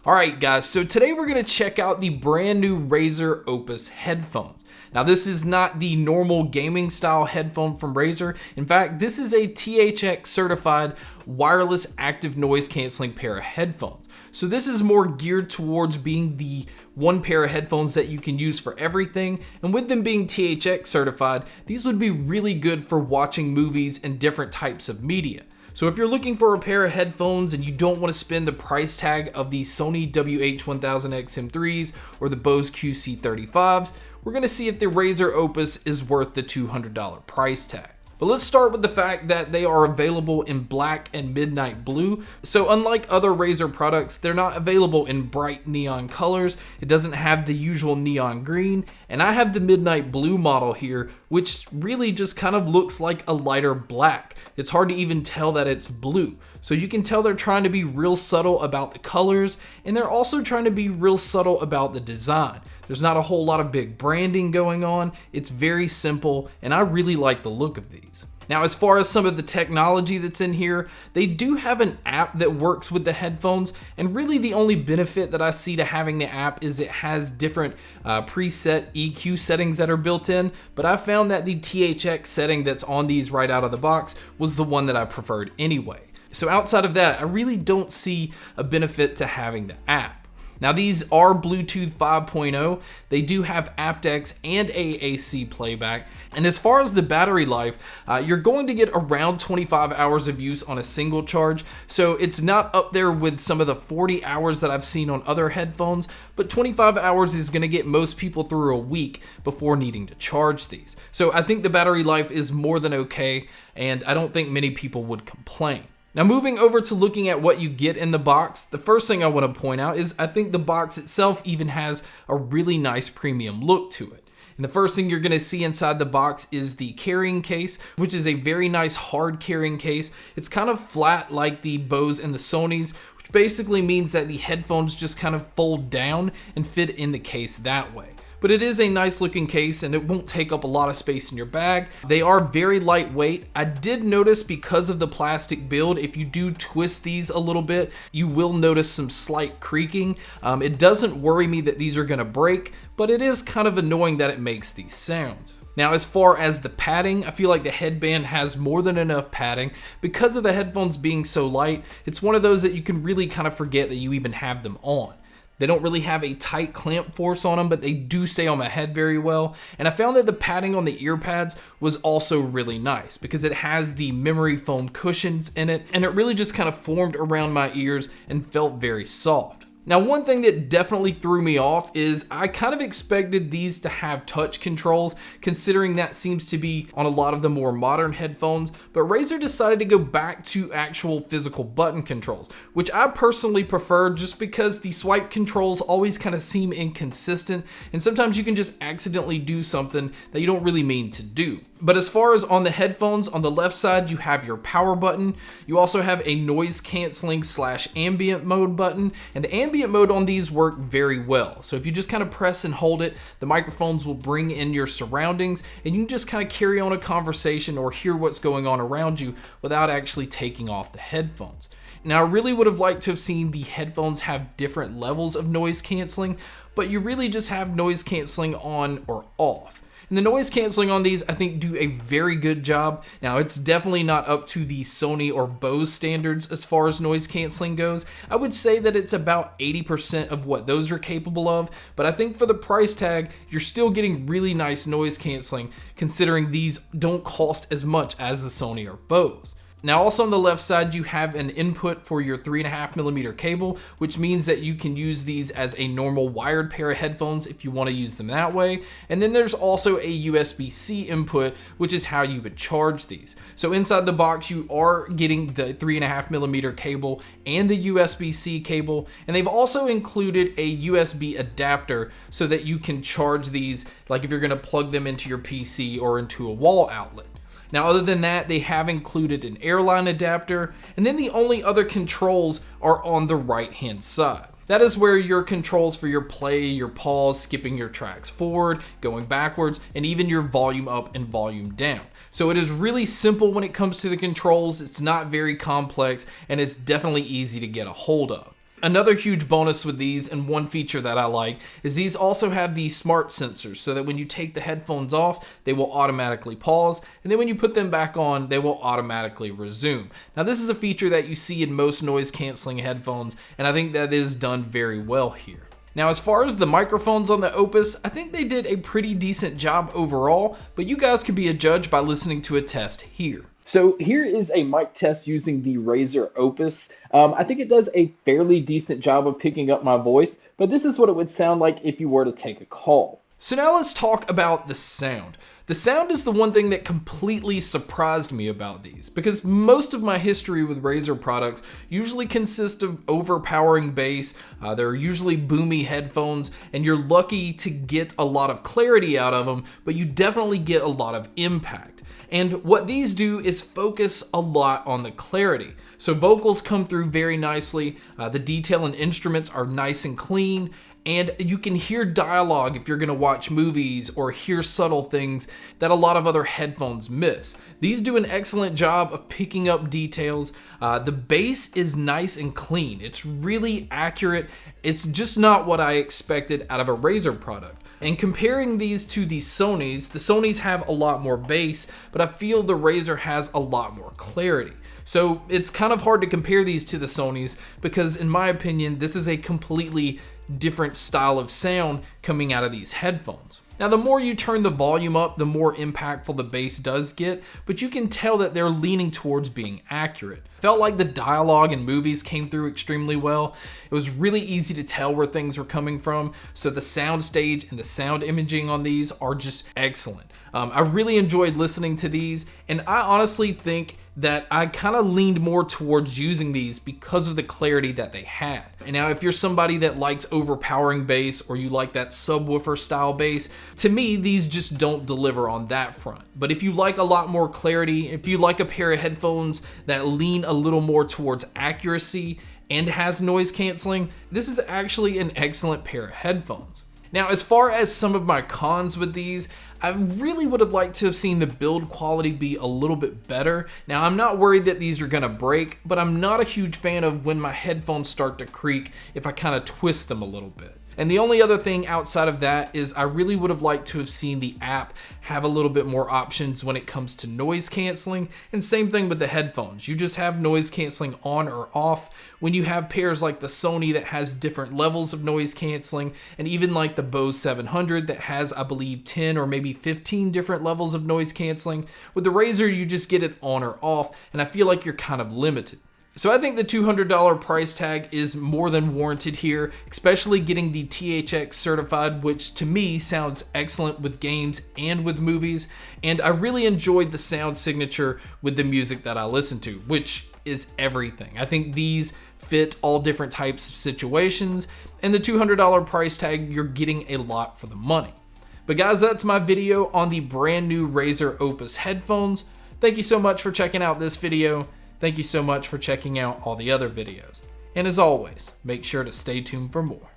Alright guys, so today we're going to check out the brand new Razer Opus headphones. Now this is not the normal gaming style headphone from Razer. In fact, this is a THX certified wireless active noise cancelling pair of headphones. So this is more geared towards being the one pair of headphones that you can use for everything, and with them being THX certified, these would be really good for watching movies and different types of media. So if you're looking for a pair of headphones and you don't want to spend the price tag of the Sony WH-1000XM3s or the Bose QC35s, we're going to see if the Razer Opus is worth the $200 price tag. But let's start with the fact that they are available in black and midnight blue. So unlike other Razer products, they're not available in bright neon colors. It doesn't have the usual neon green. And I have the midnight blue model here, which really just kind of looks like a lighter black. It's hard to even tell that it's blue. So you can tell they're trying to be real subtle about the colors, and they're also trying to be real subtle about the design. There's not a whole lot of big branding going on. It's very simple, and I really like the look of these. Now, as far as some of the technology that's in here, they do have an app that works with the headphones, and really the only benefit that I see to having the app is it has different preset EQ settings that are built in, but I found that the THX setting that's on these right out of the box was the one that I preferred anyway. So outside of that, I really don't see a benefit to having the app. Now these are Bluetooth 5.0, they do have aptX and AAC playback, and as far as the battery life, you're going to get around 25 hours of use on a single charge, so it's not up there with some of the 40 hours that I've seen on other headphones, but 25 hours is going to get most people through a week before needing to charge these. So I think the battery life is more than okay, and I don't think many people would complain. Now moving over to looking at what you get in the box, the first thing I want to point out is I think the box itself even has a really nice premium look to it. And the first thing you're going to see inside the box is the carrying case, which is a very nice hard carrying case. It's kind of flat like the Bose and the Sonys, which basically means that the headphones just kind of fold down and fit in the case that way. But it is a nice looking case and it won't take up a lot of space in your bag. They are very lightweight. I did notice because of the plastic build, if you do twist these a little bit, you will notice some slight creaking. It doesn't worry me that these are gonna break, but it is kind of annoying that it makes these sounds. Now, as far as the padding, I feel like the headband has more than enough padding. Because of the headphones being so light, it's one of those that you can really kind of forget that you even have them on. They don't really have a tight clamp force on them, but they do stay on my head very well. And I found that the padding on the ear pads was also really nice because it has the memory foam cushions in it, and it really just kind of formed around my ears and felt very soft. Now, one thing that definitely threw me off is I kind of expected these to have touch controls, considering that seems to be on a lot of the more modern headphones, but Razer decided to go back to actual physical button controls, which I personally prefer just because the swipe controls always kind of seem inconsistent, and sometimes you can just accidentally do something that you don't really mean to do. But as far as on the headphones, on the left side you have your power button. You also have a noise canceling / ambient mode button, and the ambient mode on these work very well. So if you just kind of press and hold it, the microphones will bring in your surroundings and you can just kind of carry on a conversation or hear what's going on around you without actually taking off the headphones. Now, I really would have liked to have seen the headphones have different levels of noise canceling, but you really just have noise canceling on or off. And the noise canceling on these, I think, do a very good job. Now, it's definitely not up to the Sony or Bose standards as far as noise canceling goes. I would say that it's about 80% of what those are capable of, but I think for the price tag, you're still getting really nice noise canceling, considering these don't cost as much as the Sony or Bose. Now, also on the left side, you have an input for your 3.5mm cable, which means that you can use these as a normal wired pair of headphones if you want to use them that way. And then there's also a USB-C input, which is how you would charge these. So inside the box, you are getting the 3.5mm cable and the USB-C cable, and they've also included a USB adapter so that you can charge these, like if you're going to plug them into your PC or into a wall outlet. Now, other than that, they have included an airline adapter, and then the only other controls are on the right-hand side. That is where your controls for your play, your pause, skipping your tracks forward, going backwards, and even your volume up and volume down. So it is really simple when it comes to the controls. It's not very complex, and it's definitely easy to get a hold of. Another huge bonus with these, and one feature that I like, is these also have the smart sensors, so that when you take the headphones off, they will automatically pause, and then when you put them back on, they will automatically resume. Now this is a feature that you see in most noise canceling headphones, and I think that is done very well here. Now, as far as the microphones on the Opus, I think they did a pretty decent job overall, but you guys can be a judge by listening to a test here. So here is a mic test using the Razer Opus. I think it does a fairly decent job of picking up my voice, but this is what it would sound like if you were to take a call. So now let's talk about the sound. The sound is the one thing that completely surprised me about these, because most of my history with Razer products usually consist of overpowering bass. They're usually boomy headphones, and you're lucky to get a lot of clarity out of them, but you definitely get a lot of impact. And what these do is focus a lot on the clarity. So vocals come through very nicely, the detail and instruments are nice and clean, and you can hear dialogue if you're gonna watch movies or hear subtle things that a lot of other headphones miss. These do an excellent job of picking up details. The bass is nice and clean. It's really accurate. It's just not what I expected out of a Razer product. And comparing these to the Sonys have a lot more bass, but I feel the Razer has a lot more clarity. So it's kind of hard to compare these to the Sonys because, in my opinion, this is a completely different style of sound coming out of these headphones. Now, the more you turn the volume up, the more impactful the bass does get, but you can tell that they're leaning towards being accurate. Felt like the dialogue in movies came through extremely well. It was really easy to tell where things were coming from, so the sound stage and the sound imaging on these are just excellent. I really enjoyed listening to these, and I honestly think that I kind of leaned more towards using these because of the clarity that they had. And now if you're somebody that likes overpowering bass, or you like that subwoofer style bass, to me these just don't deliver on that front. But if you like a lot more clarity, if you like a pair of headphones that lean a little more towards accuracy and has noise canceling, this is actually an excellent pair of headphones. Now, as far as some of my cons with these, I really would have liked to have seen the build quality be a little bit better. Now, I'm not worried that these are gonna break, but I'm not a huge fan of when my headphones start to creak if I kind of twist them a little bit. And the only other thing outside of that is I really would have liked to have seen the app have a little bit more options when it comes to noise canceling, and same thing with the headphones. You just have noise canceling on or off. When you have pairs like the Sony that has different levels of noise canceling, and even like the Bose 700 that has, I believe, 10 or maybe 15 different levels of noise canceling, with the Razer you just get it on or off, and I feel like you're kind of limited. So I think the $200 price tag is more than warranted here, especially getting the THX certified, which to me sounds excellent with games and with movies. And I really enjoyed the sound signature with the music that I listen to, which is everything. I think these fit all different types of situations, and the $200 price tag, you're getting a lot for the money. But guys, that's my video on the brand new Razer Opus headphones. Thank you so much for checking out this video. Thank you so much for checking out all the other videos. And as always, make sure to stay tuned for more.